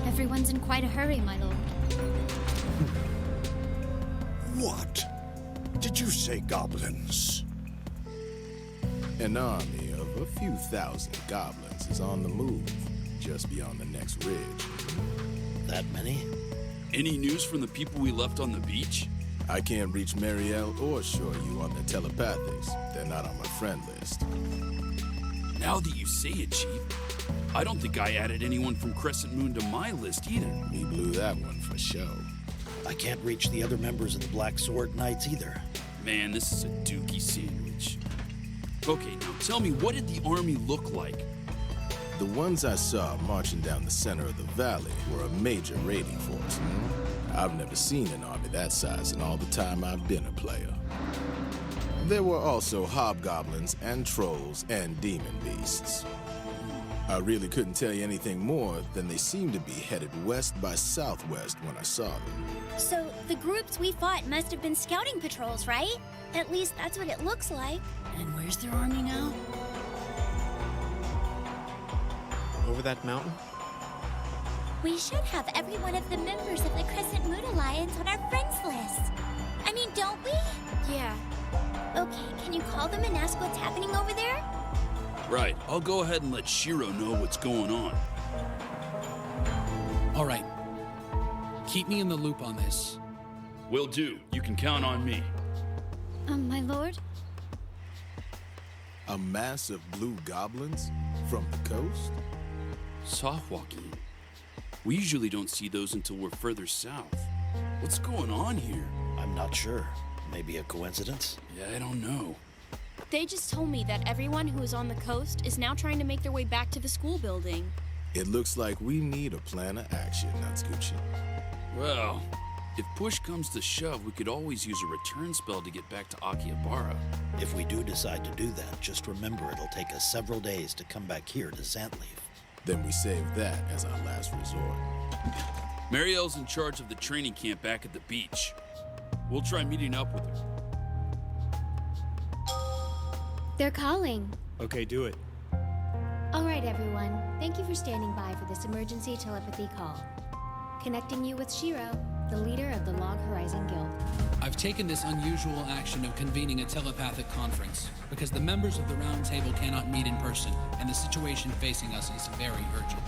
Everyone's in quite a hurry, my lord. What? Did you say goblins? An army of a few thousand goblins is on the move, just beyond the next ridge. That many? Any news from the people we left on the beach? I can't reach Marielle or Shore you on the telepathics. They're not on my friend list. Now that you say it, Chief, I don't think I added anyone from Crescent Moon to my list either. We blew that one for show. I can't reach the other members of the Black Sword Knights either. Man, this is a dookie sandwich. Okay, now tell me, what did the army look like? The ones I saw marching down the center of the valley were a major raiding force. I've never seen an army that size in all the time I've been a player. There were also hobgoblins and trolls and demon beasts. I really couldn't tell you anything more than they seemed to be headed west by southwest when I saw them. So, the groups we fought must have been scouting patrols, right? At least that's what it looks like. And where's their army now? Over that mountain? We should have every one of the members of the Crescent Moon Alliance on our friends list. I mean, don't we? Yeah. Okay, can you call them and ask what's happening over there? Right, I'll go ahead and let Shiro know what's going on. All right. Keep me in the loop on this. Will do. You can count on me. My lord? A mass of blue goblins from the coast? Softwalking. We usually don't see those until we're further south. What's going on here? I'm not sure. Maybe a coincidence? Yeah, I don't know. They just told me that everyone who is on the coast is now trying to make their way back to the school building. It looks like we need a plan of action, Natsukuchi. Well, if push comes to shove, we could always use a return spell to get back to Akihabara. If we do decide to do that, just remember it'll take us several days to come back here to Zantleaf. Then we save that as our last resort. Marielle's in charge of the training camp back at the beach. We'll try meeting up with her. They're calling. Okay, do it. All right, everyone. Thank you for standing by for this emergency telepathy call. Connecting you with Shiro, the leader of the Log Horizon Guild. I've taken this unusual action of convening a telepathic conference because the members of the Round Table cannot meet in person, and the situation facing us is very urgent.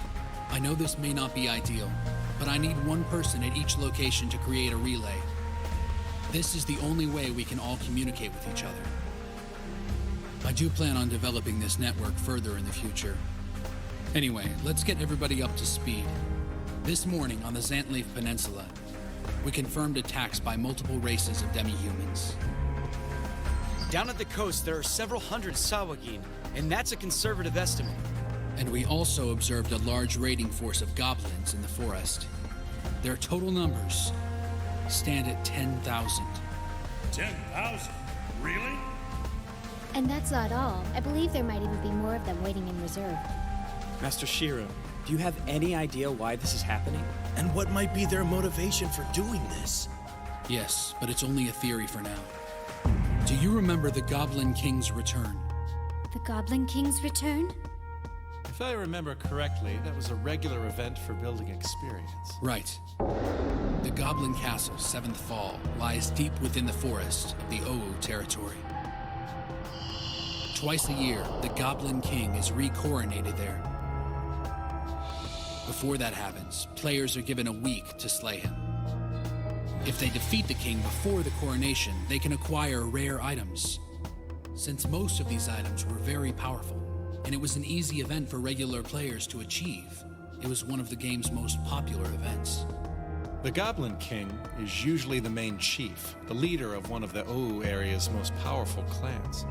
I know this may not be ideal, but I need one person at each location to create a relay. This is the only way we can all communicate with each other. I do plan on developing this network further in the future. Anyway, let's get everybody up to speed. This morning on the Zantleaf Peninsula, we confirmed attacks by multiple races of demi-humans. Down at the coast, there are several hundred Sawagin, and that's a conservative estimate. And we also observed a large raiding force of goblins in the forest. Their total numbers stand at 10,000. 10,000? Really? And that's not all. I believe there might even be more of them waiting in reserve. Master Shiro, do you have any idea why this is happening? And what might be their motivation for doing this? Yes, but it's only a theory for now. Do you remember the Goblin King's return? The Goblin King's return? If I remember correctly, that was a regular event for building experience. Right. The Goblin Castle, Seventh Fall, lies deep within the forest of the Owu territory. Twice a year, the Goblin King is re-coronated there. Before that happens, players are given a week to slay him. If they defeat the king before the coronation, they can acquire rare items. Since most of these items were very powerful, and it was an easy event for regular players to achieve, it was one of the game's most popular events. The Goblin King is usually the main chief, the leader of one of the Owu area's most powerful clans.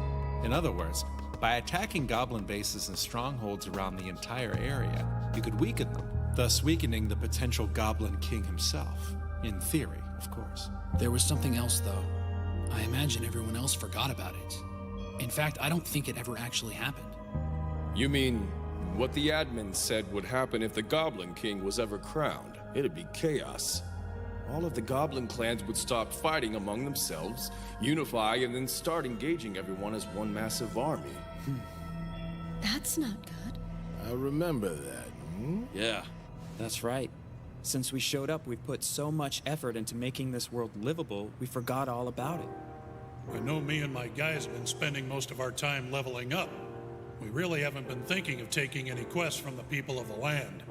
In other words, by attacking goblin bases and strongholds around the entire area, you could weaken them, thus weakening the potential Goblin King himself. In theory, of course. There was something else, though. I imagine everyone else forgot about it. In fact, I don't think it ever actually happened. You mean what the admin said would happen if the Goblin King was ever crowned? It'd be chaos. All of the Goblin clans would stop fighting among themselves, unify, and then start engaging everyone as one massive army. That's not good. I remember that. Yeah. That's right. Since we showed up, we've put so much effort into making this world livable, we forgot all about it. I know me and my guys have been spending most of our time leveling up. We really haven't been thinking of taking any quests from the people of the land.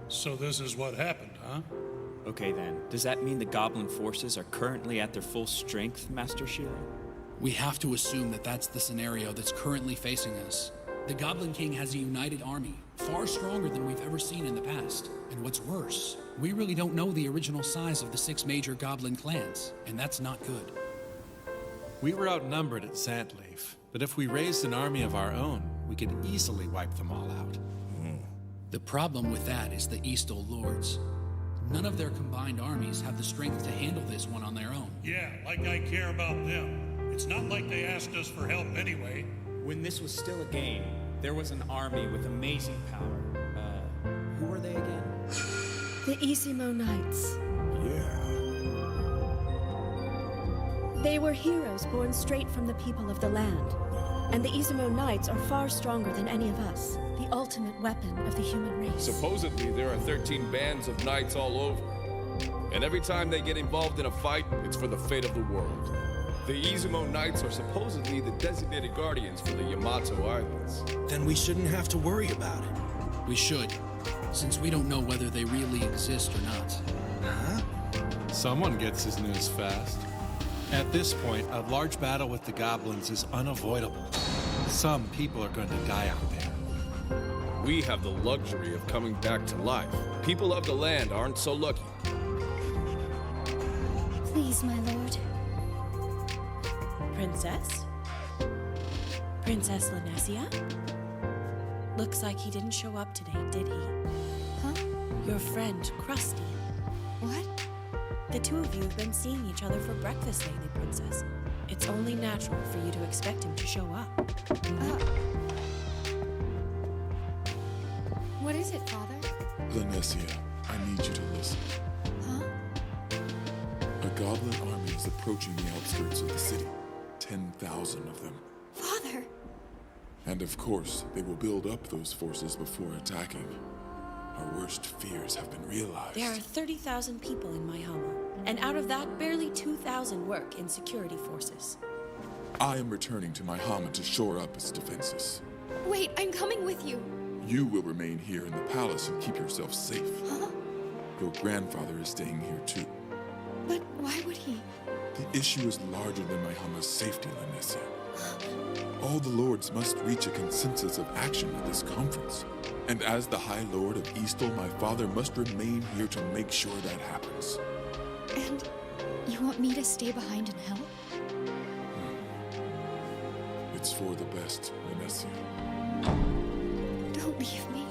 So this is what happened, huh? Okay then, does that mean the Goblin forces are currently at their full strength, Master Shiro? We have to assume that that's the scenario that's currently facing us. The Goblin King has a united army, far stronger than we've ever seen in the past. And what's worse, we really don't know the original size of the 6 major Goblin clans, and that's not good. We were outnumbered at Zantleaf, but if we raised an army of our own, we could easily wipe them all out. The problem with that is the Eastal Lords. None of their combined armies have the strength to handle this one on their own. Yeah, like I care about them. It's not like they asked us for help anyway. When this was still a game, there was an army with amazing power. Who were they again? The Isimo Knights. Yeah. They were heroes born straight from the people of the land. And the Isimo Knights are far stronger than any of us. The ultimate weapon of the human race. Supposedly, there are 13 bands of knights all over. And every time they get involved in a fight, it's for the fate of the world. The Izumo Knights are supposedly the designated guardians for the Yamato Islands. Then we shouldn't have to worry about it. We should, since we don't know whether they really exist or not. Huh? Someone gets his news fast. At this point, a large battle with the goblins is unavoidable. Some people are going to die out there. We have the luxury of coming back to life. People of the land aren't so lucky. Please, my lord. Princess? Princess Lanesia? Looks like he didn't show up today, did he? Huh? Your friend, Krusty. What? The two of you have been seeing each other for breakfast lately, Princess. It's only natural for you to expect him to show up. What is it, Father? Lanesia, I need you to listen. Huh? A goblin army is approaching the outskirts of the city. 10,000 of them. Father! And of course, they will build up those forces before attacking. Our worst fears have been realized. There are 30,000 people in Maihama, and out of that, barely 2,000 work in security forces. I am returning to Maihama to shore up its defenses. Wait, I'm coming with you. You will remain here in the palace and keep yourself safe. Huh? Your grandfather is staying here too. But why would he? The issue is larger than Maihama's safety, Lanesia. All the lords must reach a consensus of action at this conference. And as the High Lord of Eastal, my father must remain here to make sure that happens. And you want me to stay behind and help? It's for the best, Lanesia. Don't leave me.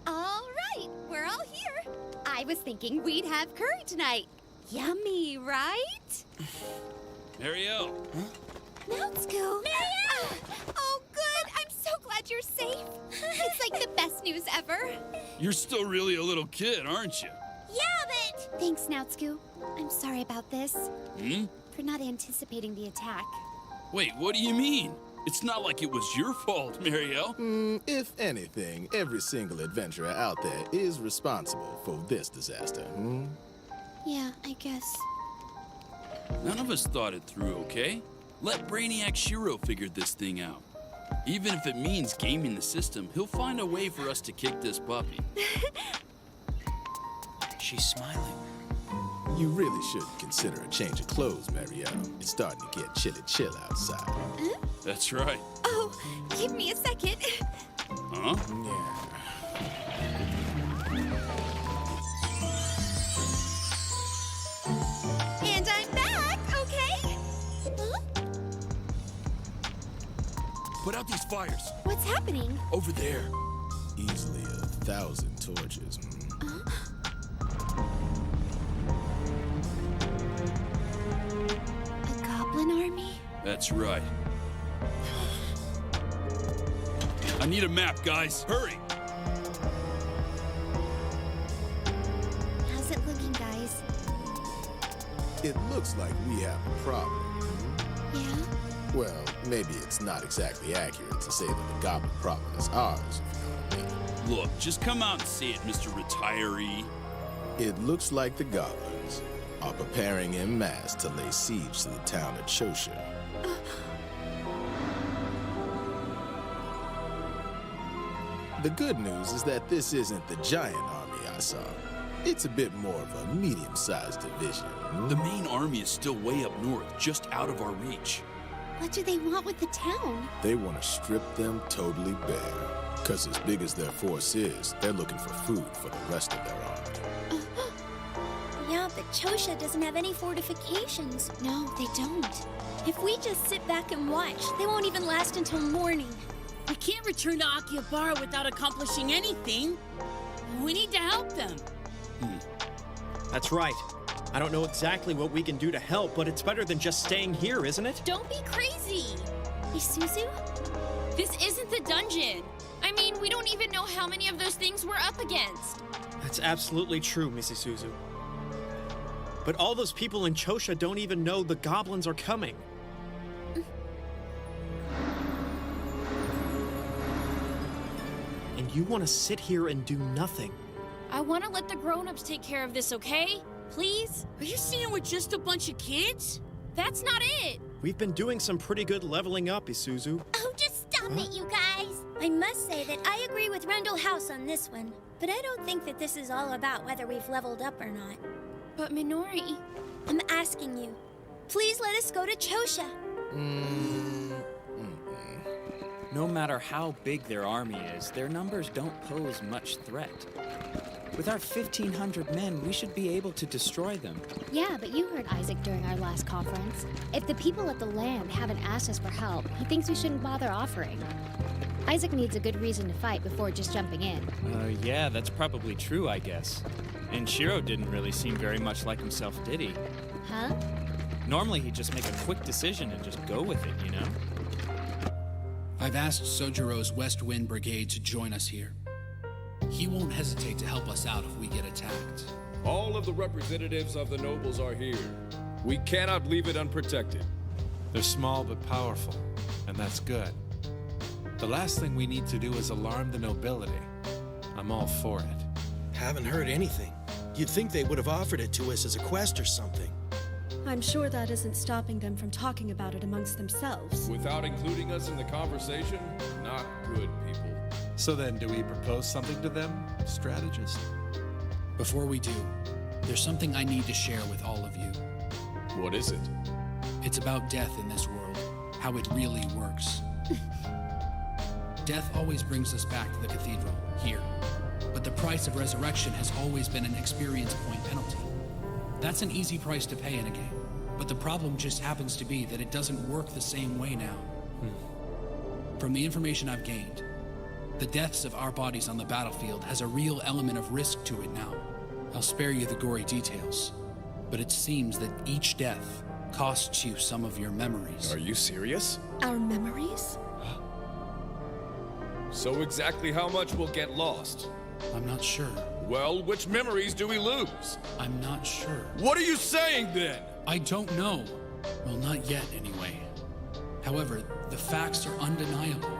All right, we're all here. I was thinking we'd have curry tonight. Yummy, right? Marielle! Natsuko! Marielle! Oh, good. I'm so glad you're safe. It's like the best news ever. You're still really a little kid, aren't you? Yeah, but... Thanks, Natsuko. I'm sorry about this. Hmm? For not anticipating the attack. Wait, what do you mean? It's not like it was your fault, Marielle. If anything, every single adventurer out there is responsible for this disaster. Yeah, I guess. None of us thought it through, okay? Let Brainiac Shiro figure this thing out. Even if it means gaming the system, he'll find a way for us to kick this puppy. She's smiling. You really should consider a change of clothes, Marielle. It's starting to get chilly chill outside. That's right. Oh, give me a second. Huh? Yeah. And I'm back, okay? Huh? Put out these fires. What's happening? Over there. Easily 1,000 torches. That's right. I need a map, guys. Hurry! How's it looking, guys? It looks like we have a problem. Yeah? Well, maybe it's not exactly accurate to say that the goblin problem is ours, if you know what I mean. Look, just come out and say it, Mr. Retiree. It looks like the goblins are preparing en masse to lay siege to the town of Chosha. The good news is that this isn't the giant army I saw. It's a bit more of a medium-sized division. The main army is still way up north, just out of our reach. What do they want with the town? They want to strip them totally bare. Because as big as their force is, they're looking for food for the rest of their army. Yeah, but Chosha doesn't have any fortifications. No, they don't. If we just sit back and watch, they won't even last until morning. We can't return to Akihabara without accomplishing anything. We need to help them. That's right. I don't know exactly what we can do to help, but it's better than just staying here, isn't it? Don't be crazy! Isuzu? This isn't the dungeon! I mean, we don't even know how many of those things we're up against. That's absolutely true, Mrs. Suzu. But all those people in Chosha don't even know the goblins are coming. And you want to sit here and do nothing. I want to let the grown-ups take care of this, okay? Please? Are you saying we're just a bunch of kids? That's not it! We've been doing some pretty good leveling up, Isuzu. Oh, just stop it, you guys! I must say that I agree with Rendell House on this one, but I don't think that this is all about whether we've leveled up or not. But Minori... I'm asking you. Please let us go to Chosha. No matter how big their army is, their numbers don't pose much threat. With our 1,500 men, we should be able to destroy them. Yeah, but you heard Isaac during our last conference. If the people at the land haven't asked us for help, he thinks we shouldn't bother offering. Isaac needs a good reason to fight before just jumping in. Yeah, that's probably true, I guess. And Shiro didn't really seem very much like himself, did he? Huh? Normally he'd just make a quick decision and just go with it, you know? I've asked Sojiro's West Wind Brigade to join us here. He won't hesitate to help us out if we get attacked. All of the representatives of the nobles are here. We cannot leave it unprotected. They're small but powerful, and that's good. The last thing we need to do is alarm the nobility. I'm all for it. Haven't heard anything. You'd think they would have offered it to us as a quest or something. I'm sure that isn't stopping them from talking about it amongst themselves. Without including us in the conversation, not good, people. So then, do we propose something to them, strategist? Before we do, there's something I need to share with all of you. What is it? It's about death in this world, how it really works. Death always brings us back to the cathedral, here. But the price of resurrection has always been an experience point penalty. That's an easy price to pay in a game, but the problem just happens to be that it doesn't work the same way now. From the information I've gained, the deaths of our bodies on the battlefield has a real element of risk to it now. I'll spare you the gory details, but it seems that each death costs you some of your memories. Are you serious? Our memories? So exactly how much will get lost? I'm not sure. Well, which memories do we lose? I'm not sure. What are you saying then? I don't know. Well, not yet anyway. However, the facts are undeniable.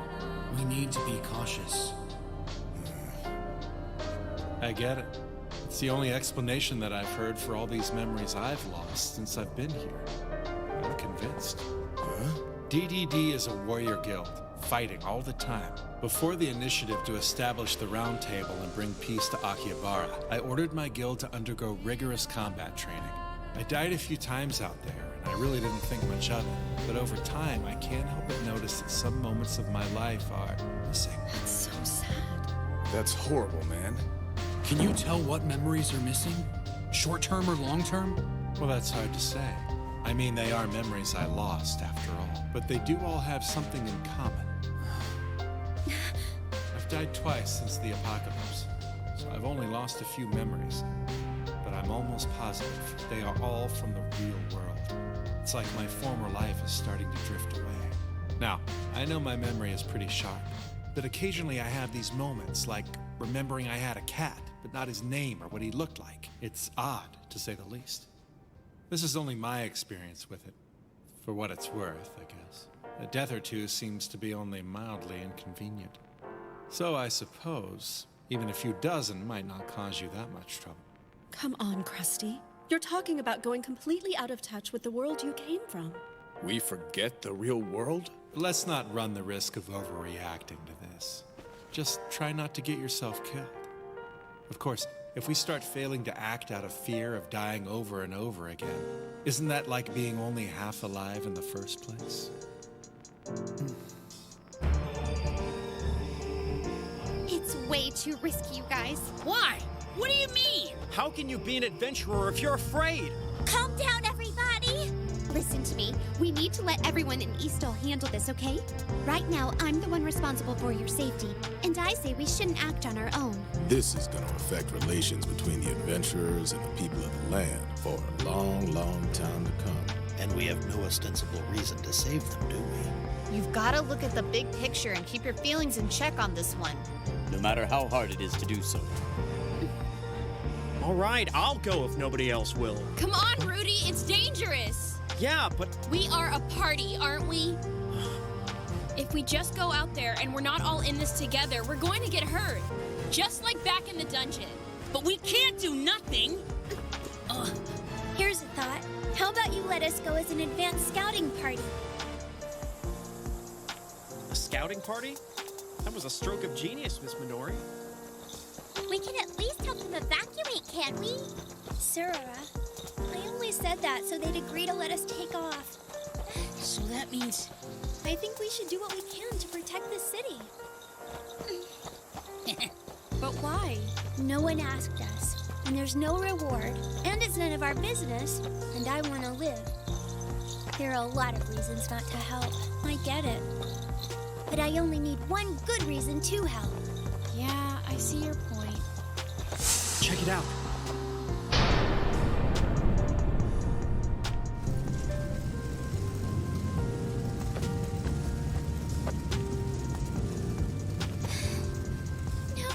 We need to be cautious. I get it. It's the only explanation that I've heard for all these memories I've lost since I've been here. I'm convinced. DDD is a warrior guild, fighting all the time. Before the initiative to establish the Round Table and bring peace to Akihabara, I ordered my guild to undergo rigorous combat training. I died a few times out there, and I really didn't think much of it. But over time, I can't help but notice that some moments of my life are missing. That's so sad. That's horrible, man. Can you tell what memories are missing? Short-term or long-term? Well, that's hard to say. I mean, they are memories I lost, after all. But they do all have something in common. I've died twice since the apocalypse, so I've only lost a few memories. But I'm almost positive they are all from the real world. it's like my former life is starting to drift away. Now, I know my memory is pretty sharp, but occasionally I have these moments, like remembering I had a cat, but not his name or what he looked like. It's odd, to say the least. This is only my experience with it, for what it's worth, I guess. A death or two seems to be only mildly inconvenient. So I suppose even a few dozen might not cause you that much trouble. Come on, Krusty. You're talking about going completely out of touch with the world you came from. We forget the real world? Let's not run the risk of overreacting to this. Just try not to get yourself killed. Of course, if we start failing to act out of fear of dying over and over again, isn't that like being only half alive in the first place? It's way too risky, you guys. Why? What do you mean? How can you be an adventurer if you're afraid? Calm down, everybody! Listen to me. We need to let everyone in Eastal handle this, okay? Right now, I'm the one responsible for your safety, and I say we shouldn't act on our own. This is going to affect relations between the adventurers and the people of the land for a long, long time to come. And we have no ostensible reason to save them, do we? You've got to look at the big picture and keep your feelings in check on this one. No matter how hard it is to do so. All right, I'll go if nobody else will. Come on, Rudy, it's dangerous. Yeah, but... We are a party, aren't we? If we just go out there and we're not all in this together, we're going to get hurt. Just like back in the dungeon. But we can't do nothing. Here's a thought. How about you let us go as an advanced scouting party? A scouting party? That was a stroke of genius, Miss Minori. We can at least help them evacuate, can't we? Surara, I only said that so they'd agree to let us take off. So that means... I think we should do what we can to protect the city. But why? No one asked us, and there's no reward, and it's none of our business, and I want to live. There are a lot of reasons not to help. I get it. But I only need one good reason to help. Yeah, I see your point. Check it out. No.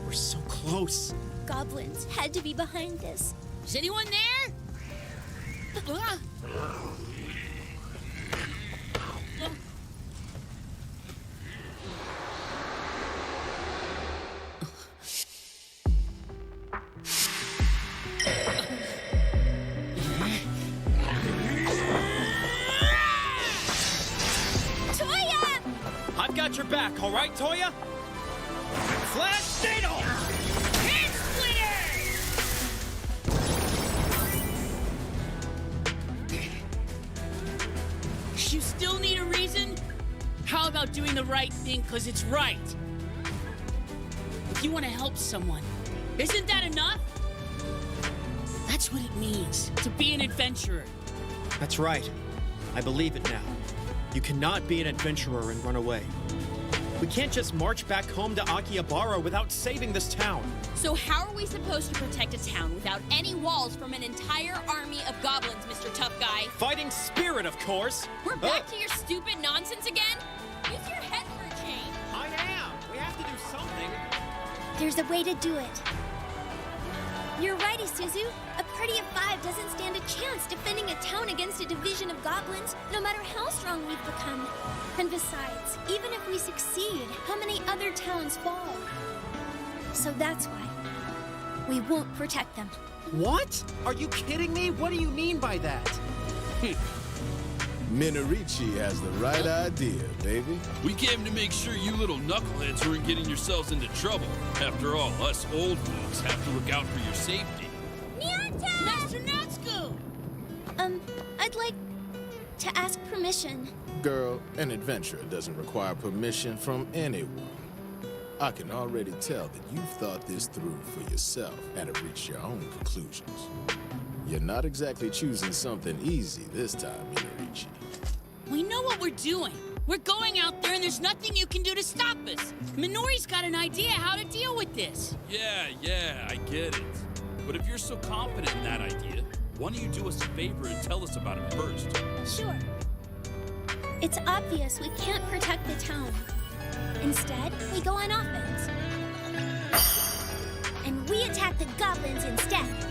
We're so close. Goblins had to be behind this. Is anyone there? Toya! I've got your back, all right, Toya? Flash Needle! Head splitter! You still need a reason? How about doing the right thing because it's right? If you want to help someone, isn't that enough? That's what it means to be an adventurer. That's right. I believe it now. You cannot be an adventurer and run away. We can't just march back home to Akihabara without saving this town. So how are we supposed to protect a town without any walls from an entire army of goblins, Mr. Tough Guy? Fighting spirit, of course. We're back to your stupid nonsense again? Use your head for a change. I am. We have to do something. There's a way to do it. You're right, Isuzu. A party of 5 doesn't stand a chance defending a town against a division of goblins, no matter how strong we've become. And besides, even if we succeed, how many other towns fall? So that's why we won't protect them. What? Are you kidding me? What do you mean by that? Minorichi has the right idea, baby. We came to make sure you little knuckleheads weren't getting yourselves into trouble. After all, us old folks have to look out for your safety. Nyata! Master Natsuko! I'd like to ask permission. Girl, an adventurer doesn't require permission from anyone. I can already tell that you've thought this through for yourself and have reached your own conclusions. You're not exactly choosing something easy this time, Minorichi. We know what we're doing. We're going out there and there's nothing you can do to stop us. Minori's got an idea how to deal with this. Yeah, I get it. But if you're so confident in that idea, Why don't you do us a favor and tell us about it first? Sure. It's obvious we can't protect the town. Instead, we go on offense. And we attack the goblins instead.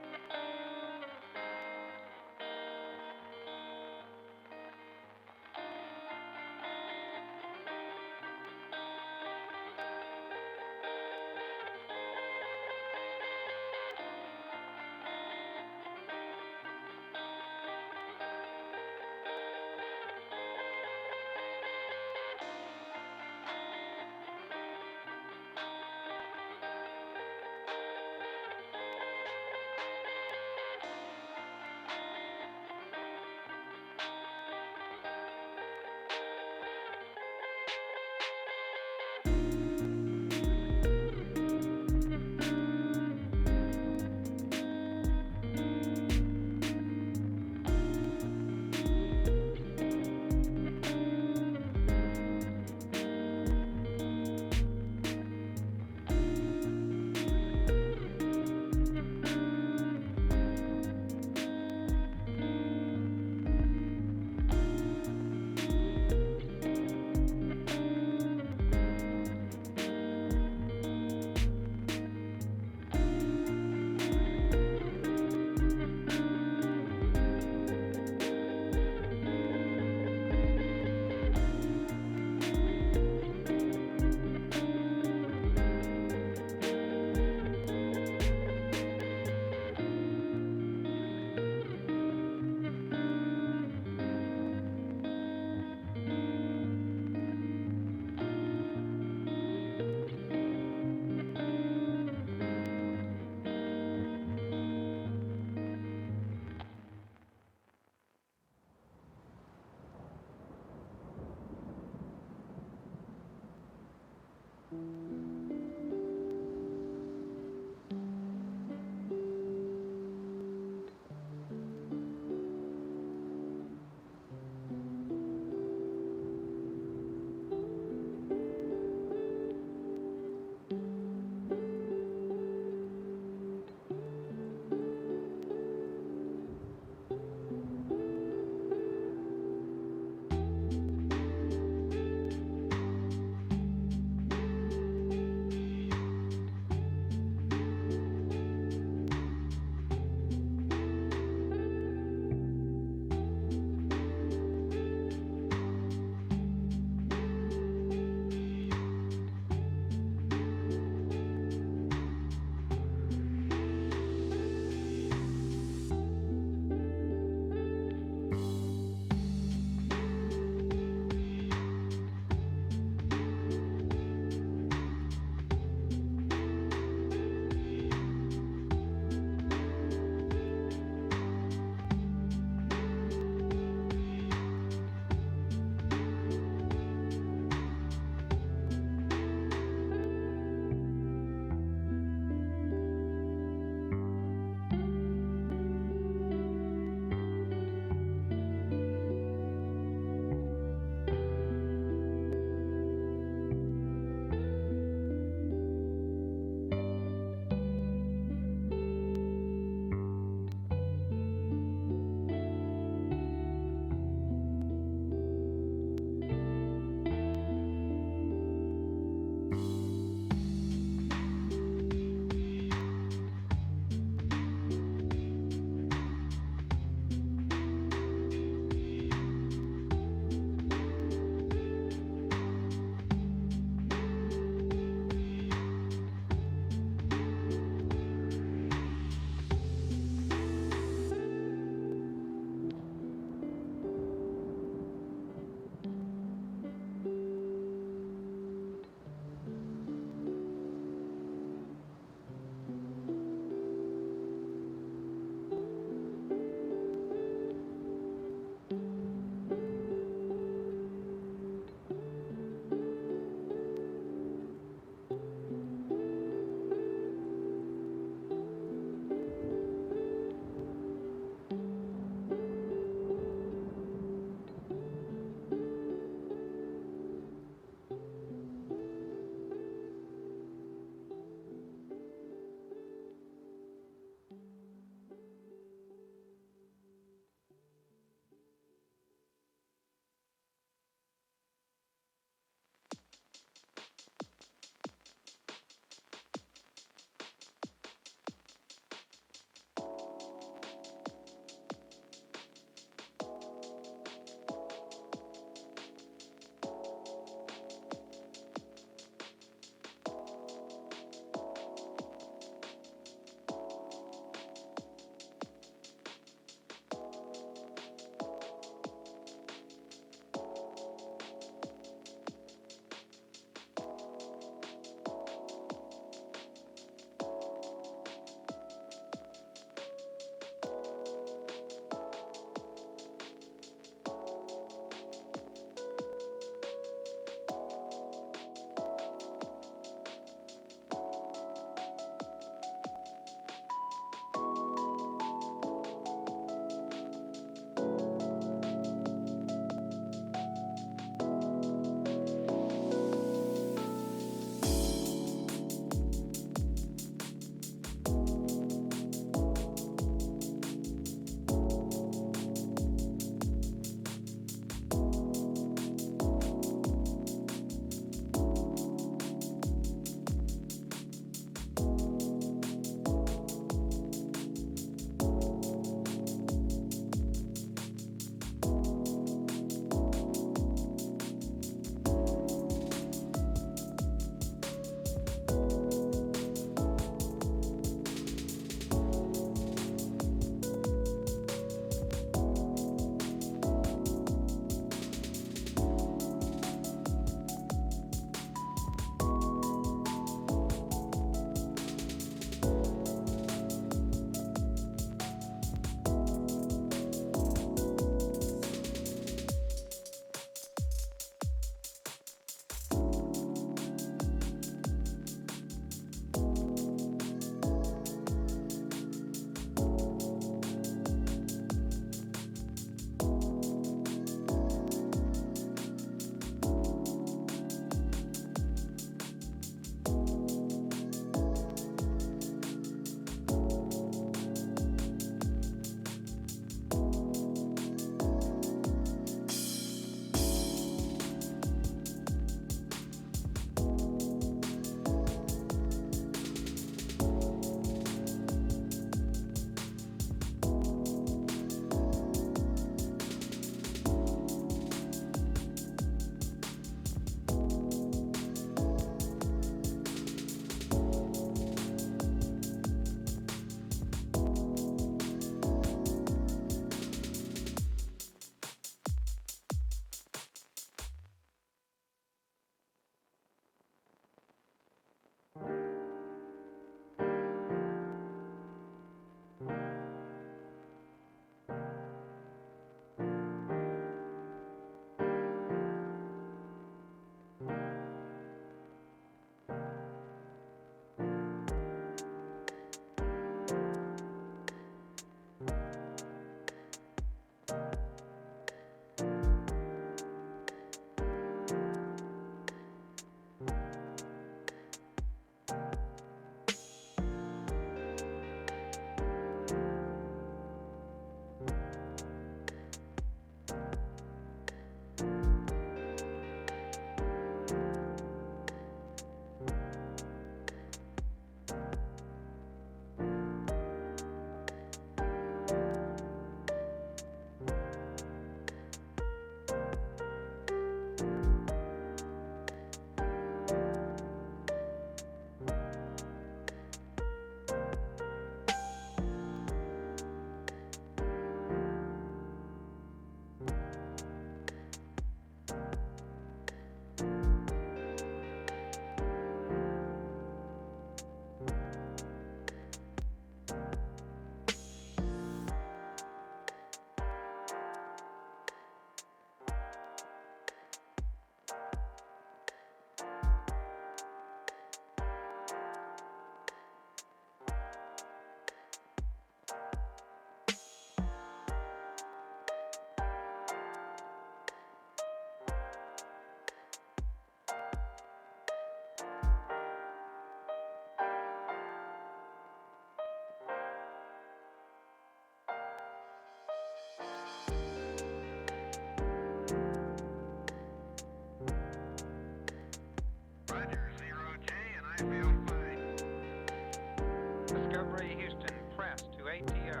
Discovery Houston, press to ATO.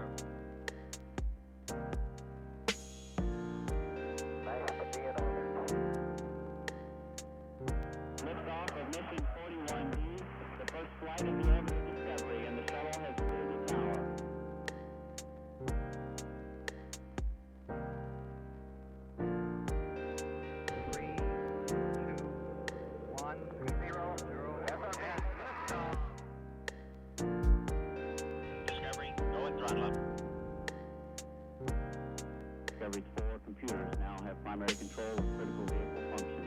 Liftoff of mission 41D, the first flight of the orbit of Discovery, and the shuttle has cleared the tower. Discovery, go and throttle up. Discovery's 4 computers now have primary control of critical vehicle functions.